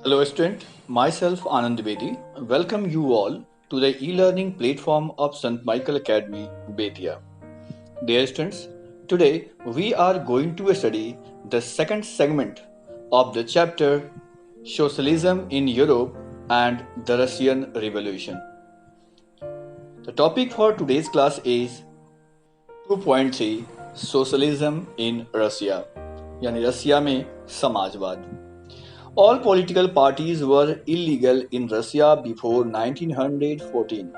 Hello student, myself Anand Bedi. Welcome you all to the e-learning platform of St. Michael Academy, Betia. Dear students, today we are going to study the second segment of the chapter Socialism in Europe and the Russian Revolution. The topic for today's class is 2.3 Socialism in Russia यानी रसिया में समाजवाद. All political parties were illegal in Russia before 1914.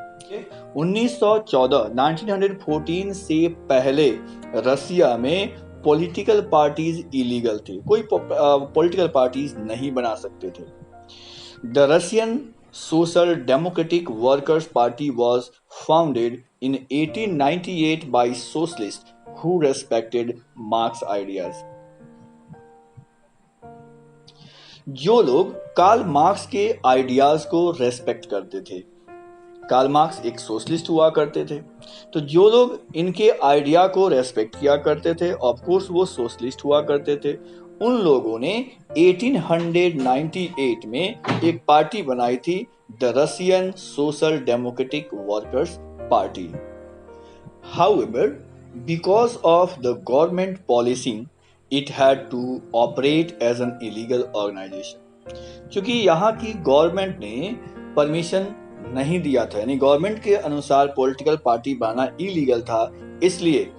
1914 से पहले रसिया में political parties illegal थे. कोई political parties नहीं बना सकते थे. The Russian social democratic workers party was founded in 1898 by socialists who respected Marx's ideas. जो लोग कार्ल मार्क्स के आइडियाज को रेस्पेक्ट करते थे. कार्ल मार्क्स एक सोशलिस्ट हुआ करते थे, तो जो लोग इनके आइडिया को रेस्पेक्ट किया करते थे, ऑफ कोर्स वो सोशलिस्ट हुआ करते थे. उन लोगों ने 1898 में एक पार्टी बनाई थी, the Russian social democratic workers party. However, because of the government policy it had to operate as an illegal organization. क्योंकि यहाँ की गवर्नमेंट ने परमिशन नहीं दिया था, यानी गवर्नमेंट के अनुसार पॉलिटिकल पार्टी बनाना इलीगल था, इसलिए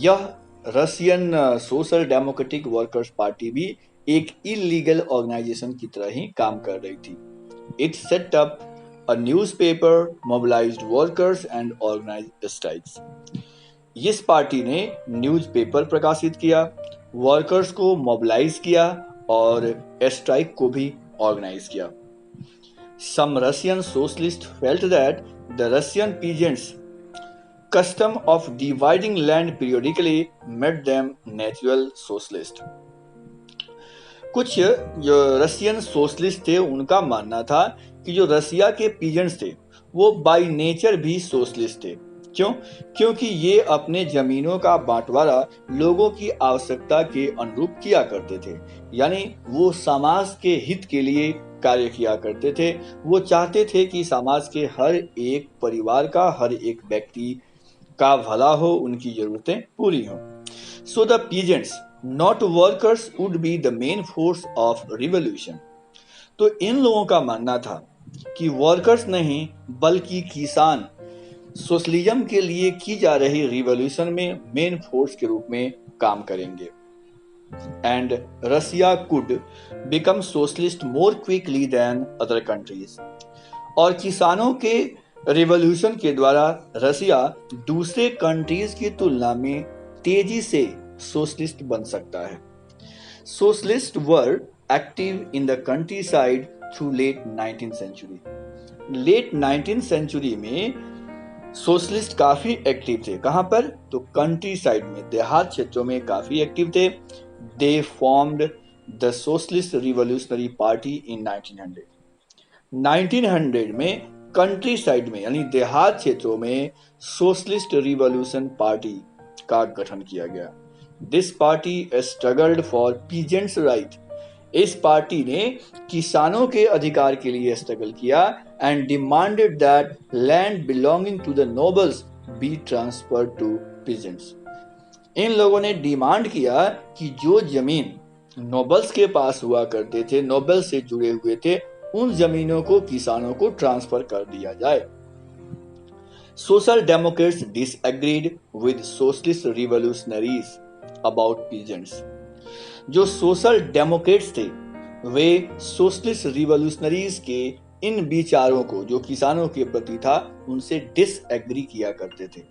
यह Russian social democratic workers party भी एक इलीगल ऑर्गेनाइजेशन की तरह ही काम कर रही थी. It set up a newspaper, mobilised workers and organised strikes. इस पार्टी ने न्यूज़पेपर प्रकाशित किया, वर्कर्स को मोबिलाइज किया और स्ट्राइक को भी ऑर्गेनाइज किया. Some Russian socialists felt that the Russian peasants' custom of dividing land periodically made them natural socialists. कुछ जो रशियन सोशलिस्ट थे उनका मानना था कि जो रसिया के पीजेंट्स थे वो बाय नेचर भी सोशलिस्ट थे. क्यों? क्योंकि ये अपने जमीनों का बांटवारा लोगों की आवश्यकता के अनुरूप किया करते थे, यानी वो समाज के हित के लिए कार्य किया करते थे. वो चाहते थे कि समाज के हर एक परिवार का, हर एक व्यक्ति का भला हो, उनकी जरूरतें पूरी हों. So the peasants not workers would be the main force of revolution. तो इन लोगों का मानना था कि वर्कर्स नहीं बल्कि किसान सोशलिज्म के लिए की जा रही रिवॉल्यूशन में मेन फोर्स के रूप में काम करेंगे. And Russia could become socialist more quickly than other countries. और किसानों के रिवॉल्यूशन के द्वारा रसिया दूसरे कंट्रीज की तुलना में तेजी से सोशलिस्ट बन सकता है. Socialist were active in the countryside through late 19th century. Late 19th century में सोशलिस्ट काफी एक्टिव थे. कहां पर? तो कंट्री साइड में, देहात क्षेत्रों में काफी एक्टिव थे. दे formed the socialist revolutionary party इन 1900. 1900 में कंट्री साइड में यानी देहात क्षेत्रों में सोशलिस्ट रिवॉल्यूशन पार्टी का गठन किया गया. This party struggled for peasants right. इस पार्टी ने किसानों के अधिकार के लिए स्ट्रगल किया and demanded that land belonging to the nobles be transferred to peasants. इन लोगों ने डिमांड किया कि जो जमीन नोबल्स के पास हुआ करते थे, नोबल से जुड़े हुए थे, उन जमीनों को किसानों को ट्रांसफर कर दिया जाए. Social Democrats disagreed with socialist revolutionaries about peasants. जो सोशल डेमोक्रेट्स थे वे सोशलिस्ट रिवॉल्यूशनरीज के इन विचारों को जो किसानों के प्रति था उनसे डिसएग्री किया करते थे.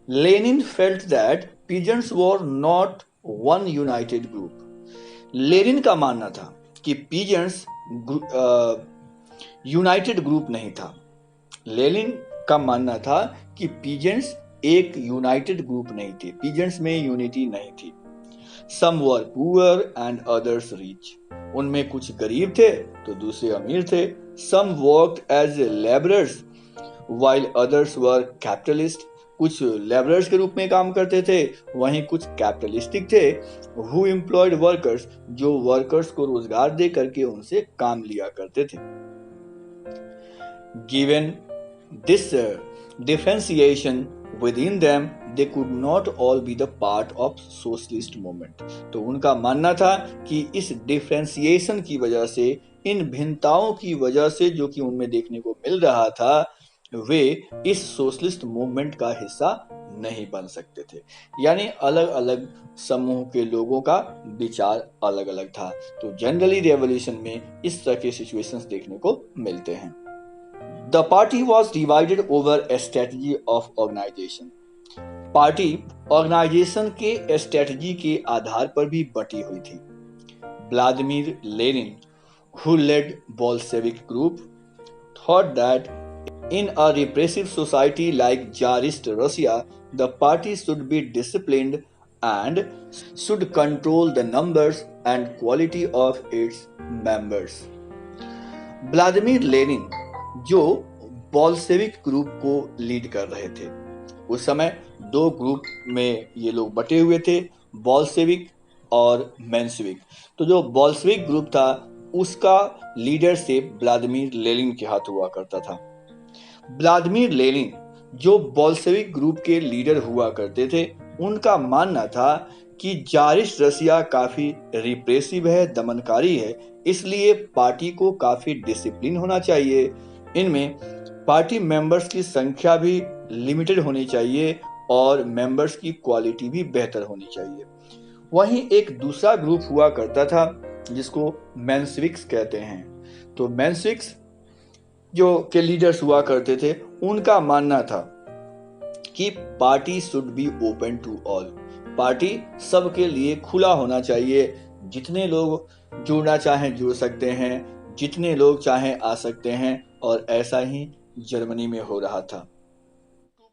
Lenin felt that peasants were not one United group. Lenin का मानना था कि पीजेंट्स यूनाइटेड ग्रुप नहीं था. लेनिन का मानना था कि पीजेंट्स एक यूनाइटेड ग्रुप नहीं थे, पीजेंट्स में यूनिटी नहीं थी. Some were poor and others rich. उनमें कुछ गरीब थे तो दूसरे अमीर थे. Some worked as laborers while others were capitalists. कुछ लेबरर्स के रूप में काम करते थे, वहीं कुछ कैपिटलिस्टिक थे हु एम्प्लॉयड वर्कर्स, जो वर्कर्स को रोजगार दे करके उनसे काम लिया करते थे। Given this differentiation within them, they could not all be the part of socialist movement। तो उनका मानना था कि इस डिफरेंशिएशन की वजह से, इन भिन्नताओं की वजह से जो कि उनमें देखने को मिल रहा था, वे इस सोशलिस्ट मूवमेंट का हिस्सा नहीं बन सकते थे। यानी अलग अलग समूह के लोगों का विचार अलग अलग था। तो जनरली रेवोल्यूशन में इस तरह के सिचुएशंस देखने को मिलते हैं। The party was divided over a strategy of organization। Party organization के स्ट्रेटजी के आधार पर भी बटी हुई थी। Vladimir Lenin, who led Bolshevik group, thought that in a repressive society like Tsarist Russia, the party should be disciplined and should control the numbers and quality of its members। Vladimir Lenin जो Bolshevik group को lead कर रहे थे, उस समय दो group में ये लोग बटे हुए थे, बोल्शेविक और मेंशेविक। तो जो बोल्शेविक ग्रुप था उसका लीडरशिप व्लादिमीर लेनिन के हाथ हुआ करता था। व्लादिमीर लेनिन जो बोल्शेविक ग्रुप के लीडर हुआ करते थे, उनका मानना था कि जारिस्ट रसिया काफी रिप्रेसिव है, दमनकारी है, इसलिए पार्टी को काफी डिसिप्लिन होना चाहिए। इनमें पार्टी मेंबर्स की संख्या भी लिमिटेड होनी चाहिए और मेंबर्स की क्वालिटी भी बेहतर होनी चाहिए। वहीं एक दूसरा ग्रुप हुआ करता था जिसको मेंशेविक्स कहते हैं। तो मेंशेविक्स जो के लीडर्स हुआ करते थे, उनका मानना था कि party should be open to all, party सबके लिए खुला होना चाहिए, जितने लोग जुड़ना चाहें जुड़ सकते हैं, जितने लोग चाहें आ सकते हैं, और ऐसा ही जर्मनी में हो रहा था।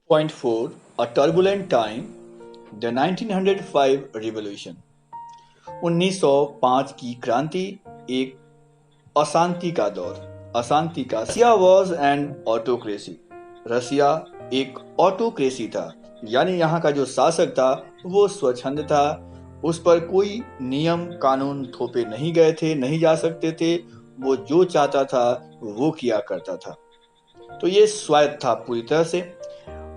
2.4 A turbulent time, the 1905 revolution। 1905 की क्रांति एक अशांति का दौर, अशांति का। रसिया वॉज एन ऑटोक्रेसी, रसिया एक ऑटोक्रेसी था, यानी यहाँ का जो शासक था वो स्वच्छंद था, उस पर कोई नियम कानून थोपे नहीं गए थे, नहीं जा सकते थे, वो जो चाहता था वो किया करता था। तो ये स्वायत्त था पूरी तरह से।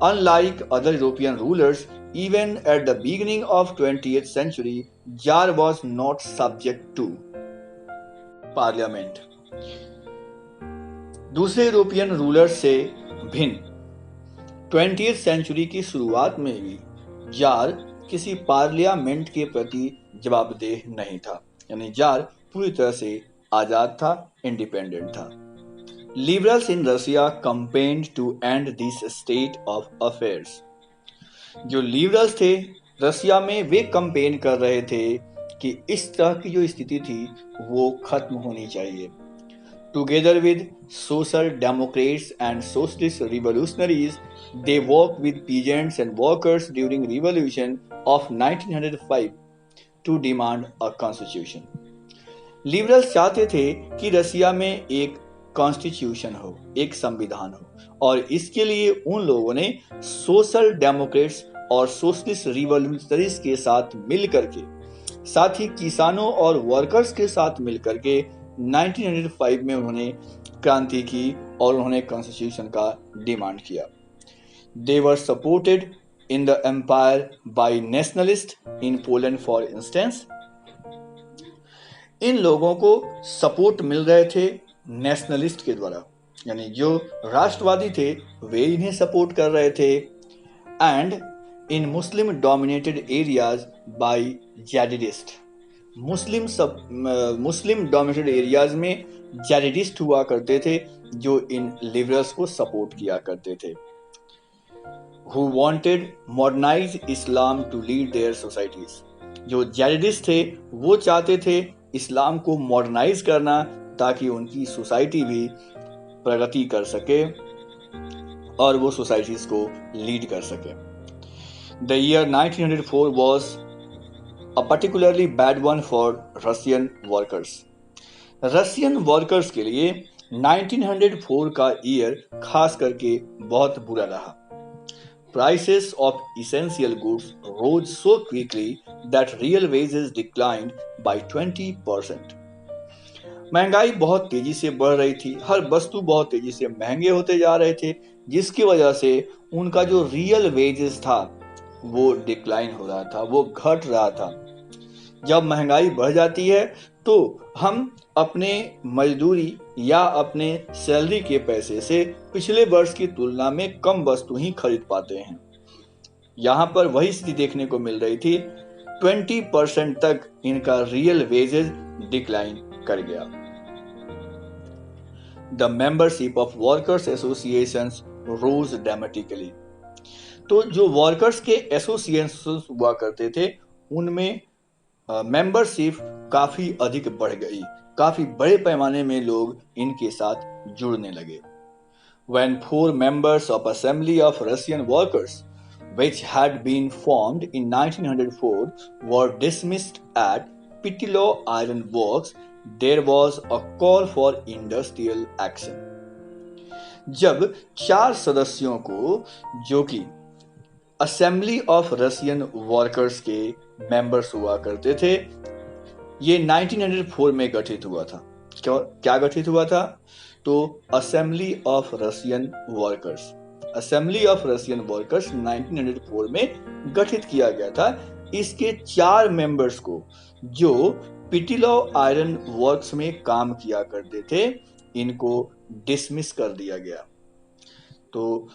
Unlike other European rulers, even at the beginning of 20th century, Tsar was not subject to parliament। दूसरे यूरोपियन रूलर्स से भिन्न 20th सेंचुरी की शुरुआत में भी जार किसी पार्लियामेंट के प्रति जवाबदेह नहीं था, यानी जार पूरी तरह से आजाद था, इंडिपेंडेंट था। Liberals in Russia campaigned to end this state of affairs। जो लिबरल्स थे रसिया में, वे कंपेन कर रहे थे कि इस तरह की जो स्थिति थी वो खत्म होनी चाहिए। Together with social democrats and socialist revolutionaries, they worked with peasants and workers during revolution of 1905 to demand a constitution। Liberals चाहते थे कि रसिया में एक कॉन्स्टिट्यूशन हो, एक संविधान हो, और इसके लिए उन लोगों ने सोशल डेमोक्रेट्स और सोशलिस्ट रिवॉल्यूशनरीज के साथ मिलकर के, साथ ही किसानों और वर्कर्स के साथ मिलकर के 1905 में उन्होंने क्रांति की और उन्होंने कॉन्स्टिट्यूशन का डिमांड किया। They were supported in the empire by nationalist in Poland for instance. इन लोगों को सपोर्ट मिल रहे थे नेशनलिस्ट के द्वारा, यानी जो राष्ट्रवादी थे वे इन्हें सपोर्ट कर रहे थे। And in Muslim dominated areas by Jadidist. Muslim dominated areas में जेडिडिस्ट हुआ करते थे जो इन लिबरल्स को सपोर्ट किया करते थे। Who wanted modernized Islam to lead their societies। जो जेडिडिस्ट थे वो चाहते थे इस्लाम को मॉडर्नाइज करना ताकि उनकी सोसाइटी भी प्रगति कर सके और वो सोसाइटीज को लीड कर सके। The year 1904 was a particularly bad one for Russian workers। Russian workers के लिए 1904 का ईयर खास करके बहुत बुरा रहा। Prices of essential goods rose so quickly that real wages declined by 20%. महंगाई बहुत तेजी से बढ़ रही थी, हर वस्तु बहुत तेजी से महंगे होते जा रहे थे, जिसकी वजह से उनका जो रियल वेजेस था वो डिक्लाइन हो रहा था, वो घट रहा था। जब महंगाई बढ़ जाती है तो हम अपने मजदूरी या अपने सैलरी के पैसे से पिछले वर्ष की तुलना में कम वस्तु ही खरीद पाते हैं। यहाँ पर वही स्थिति देखने को मिल रही थी, 20% तक इनका रियल वेजेस डिक्लाइन कर गया। The membership of workers associations rose dramatically. तो जो वर्कर्स के एसोसिएशंस हुआ करते थे उनमें मेंबरशिप काफी अधिक बढ़ गई, काफी बड़े पैमाने में लोग इनके साथ जुड़ने लगे। When 4 members of Assembly of Russian Workers, which had been formed in 1904, were dismissed at Pitilo Iron Works, there was a call for industrial action. जब 4 सदस्यों को, जो कि असेंबली ऑफ रशियन वर्कर्स के मेंबर्स हुआ करते थे, ये 1904 में गठित हुआ था। क्या गठित हुआ था? तो assembly of Russian workers, assembly of Russian workers 1904 में गठित किया गया था। इसके 4 मेंबर्स को, जो पिटिलो आयरन वर्क्स में काम किया करते थे, इनको डिसमिस कर दिया गया। तो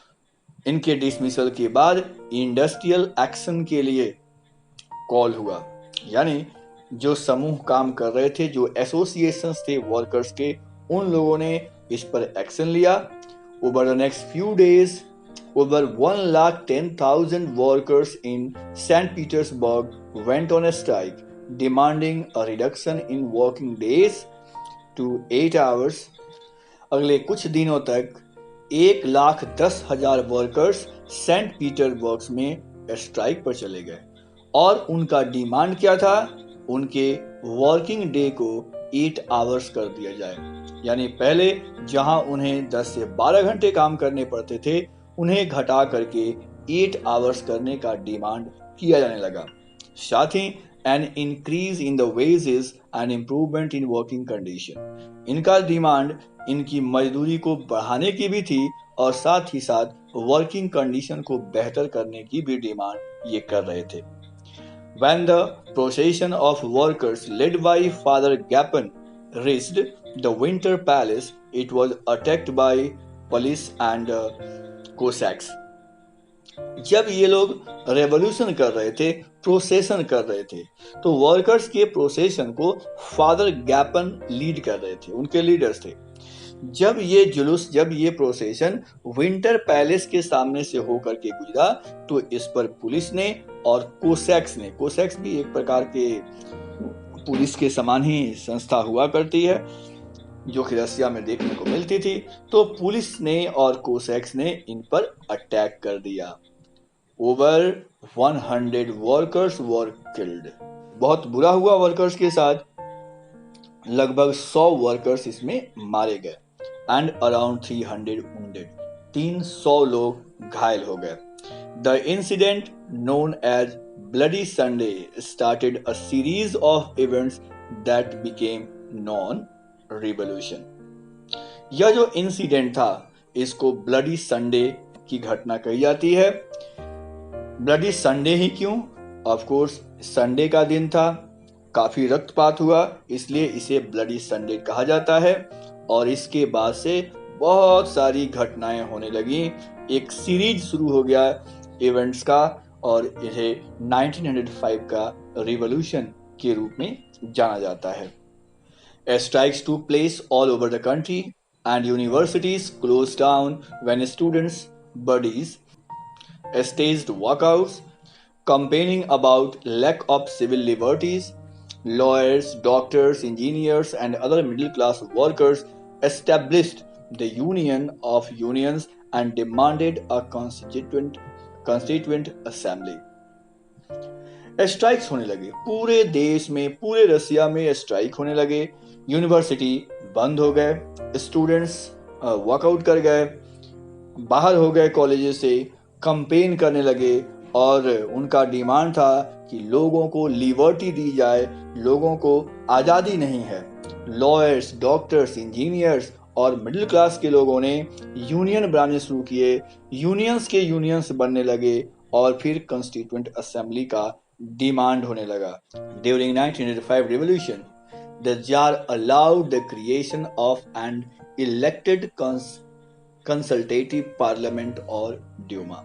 इनके डिसमिसल के बाद इंडस्ट्रियल एक्शन के लिए कॉल हुआ, यानी जो समूह काम कर रहे थे, जो एसोसिएशंस थे वर्कर्स के, उन लोगों ने इस पर एक्शन लिया। Over the next few days over 110,000 workers in Saint Petersburg went on a strike demanding a reduction in working days to 8 hours. अगले कुछ दिनों तक 1,10,000 वर्कर्स सेंट पीटर्सबर्ग में स्ट्राइक पर चले गए और उनका डिमांड क्या था? उनके वर्किंग डे को 8 आवर्स कर दिया जाए, यानी पहले जहां उन्हें 10 से 12 घंटे काम करने पड़ते थे, उन्हें घटा करके 8 आवर्स करने का डिमांड किया जाने लगा। साथ ही an increase in the wages and improvement in working condition. इनका डिमांड इनकी मजदूरी को बढ़ाने की भी थी और साथ ही साथ वर्किंग कंडीशन को बेहतर करने की भी डिमांड ये कर रहे थे। When the procession of workers led by Father Gapon reached the Winter Palace, it was attacked by police and Cossacks. जब ये लोग रेवोल्यूशन कर रहे थे, प्रोसेशन कर रहे थे, तो वर्कर्स के प्रोसेशन को फादर गैपन लीड कर रहे थे, उनके लीडर्स थे। जब ये जुलूस, जब ये प्रोसेशन विंटर पैलेस के सामने से होकर के गुजरा, तो इस पर पुलिस ने और कोसैक्स ने, कोसैक्स भी एक प्रकार के पुलिस के समान ही संस्था हुआ करती है जो कि रसिया में देखने को मिलती थी, तो पुलिस ने और कोसैक्स ने इन पर अटैक कर दिया। Over 100 workers were killed. बहुत बुरा हुआ वर्कर्स के साथ, लगभग 100 वर्कर्स इसमें मारे गए एंड अराउंड 300 wounded, 300 लोग घायल हो गए। The incident known as Bloody Sunday started a series of events that became non-revolution. यह जो इंसिडेंट था, इसको ब्लडी संडे की घटना कही जाती है। ब्लडी संडे ही क्यों? ऑफ कोर्स संडे का दिन था, काफी रक्तपात हुआ, इसलिए इसे ब्लडी संडे कहा जाता है। और इसके बाद से बहुत सारी घटनाएं होने लगी, एक सीरीज शुरू हो गया इवेंट्स का, और इन्हें 1905 का रिवॉल्यूशन के रूप में जाना जाता है। Strikes took place all over the country and universities closed down when students' bodies staged walkouts, campaigning about lack of civil liberties. Lawyers, doctors, engineers, and other middle-class workers established the Union of Unions and demanded a constituent assembly. Strikes होने लगे पूरे देश में, पूरे रसिया में strike होने लगे। University बंद हो गए, स्टूडेंट्स वॉकआउट कर गए, बाहर हो गए कॉलेजेस से, कंपेन करने लगे और उनका डिमांड था कि लोगों को लिबर्टी दी जाए, लोगों को आज़ादी नहीं है। लॉयर्स, डॉक्टर्स, इंजीनियर्स और मिडिल क्लास के लोगों ने यूनियन बनाने शुरू किए, यूनियंस के यूनियंस बनने लगे और फिर कॉन्स्टिट्यूएंट असेंबली का डिमांड होने लगा। During 1905 revolution, the Tsar allowed the creation of an elected consultative parliament और ड्यूमा।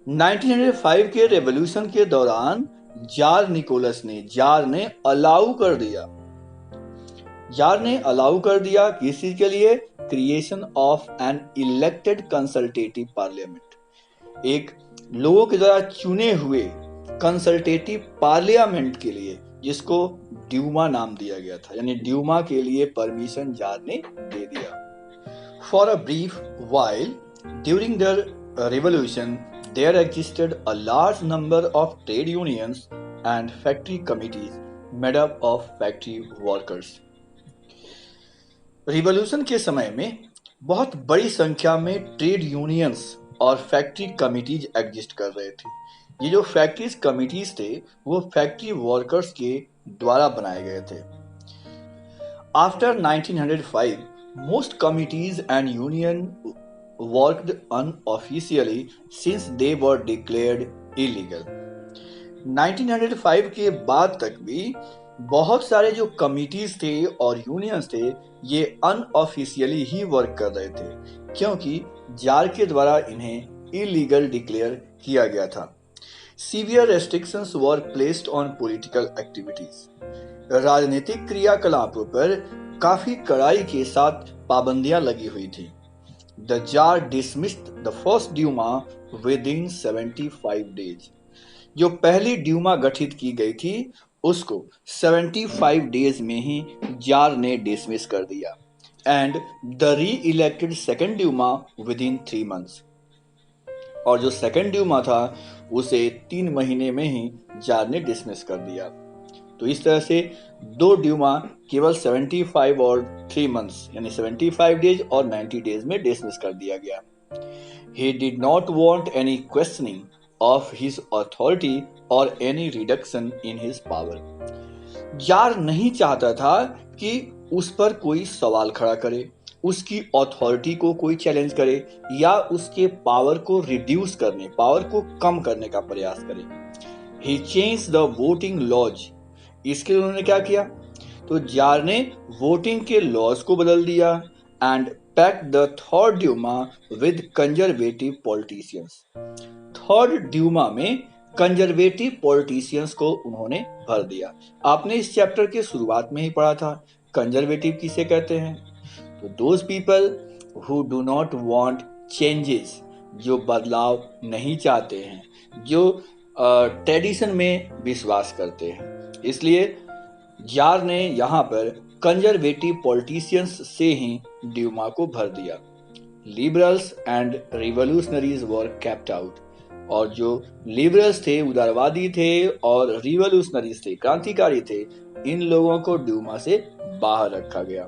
1905 के रेवोल्यूशन के दौरान जार ने अलाउ कर दिया किस चीज के लिए? Creation of an elected consultative parliament, एक लोगों के द्वारा चुने हुए कंसल्टेटिव पार्लियामेंट के लिए, जिसको ड्यूमा नाम दिया गया था। यानी ड्यूमा के लिए परमिशन जार ने दे दिया। For a brief while during the revolution, there existed a large number of trade unions and factory committees made up of factory workers. Revolution के समय में बहुत बड़ी संख्या में ट्रेड यूनियंस और फैक्ट्री कमिटीज एग्जिस्ट कर रहे थे। ये जो फैक्ट्रीज कमिटीज थे वो फैक्ट्री वर्कर्स के द्वारा बनाए गए थे। After 1905, most committees and union worked unofficially since they were declared illegal. 1905 के बाद तक भी बहुत सारे जो कमिटीज थे और यूनियंस थे ये अनऑफिशियली ही वर्क कर रहे थे, क्योंकि जार के द्वारा इन्हें इलीगल डिक्लेयर किया गया था। Severe restrictions were placed on political activities. राजनीतिक क्रियाकलापों पर काफी कड़ाई के साथ पाबंदियां लगी हुई थी। The Tsar dismissed the first Duma within 75 days. जो पहली ड्यूमा गठित की गई थी उसको 75 डेज में ही जार ने डिसमिस कर दिया and the reelected second Duma within 3 months। और जो सेकेंड ड्यूमा था उसे 3 महीने में ही जार ने डिसमिस कर दिया। तो इस तरह से 2 ड्यूमा केवल 75 और 3 months यानी 75 डेज और 90 डेज में डिसमिस कर दिया गया। He did not want any questioning of his authority or any reduction in his power. Jar नहीं चाहता था कि उस पर कोई सवाल खड़ा करे, उसकी अथॉरिटी को कोई चैलेंज करे या उसके पावर को रिड्यूस करने, पावर को कम करने का प्रयास करे। He changed the voting laws. इसके लिए उन्होंने क्या किया? तो जार ने वोटिंग के लॉज को बदल दिया and packed the third Duma with conservative politicians. Third Duma में कंजर्वेटिव पॉलिटिशियंस को उन्होंने भर दिया। आपने इस चैप्टर के शुरुआत में ही पढ़ा था कंजर्वेटिव किसे कहते हैं? तो those people who do not want changes, जो बदलाव नहीं चाहते हैं, जो ट्रेडिशन में विश्वास करते हैं। इसलिए जार ने यहाँ पर कंजर्वेटिव पॉलिटिशियंस से ही ड्यूमा को भर दिया। Liberals and revolutionaries were kept out. और जो लिबरल्स थे, उदारवादी थे और रिवोल्यूशनरीज थे, क्रांतिकारी थे, इन लोगों को ड्यूमा से बाहर रखा गया।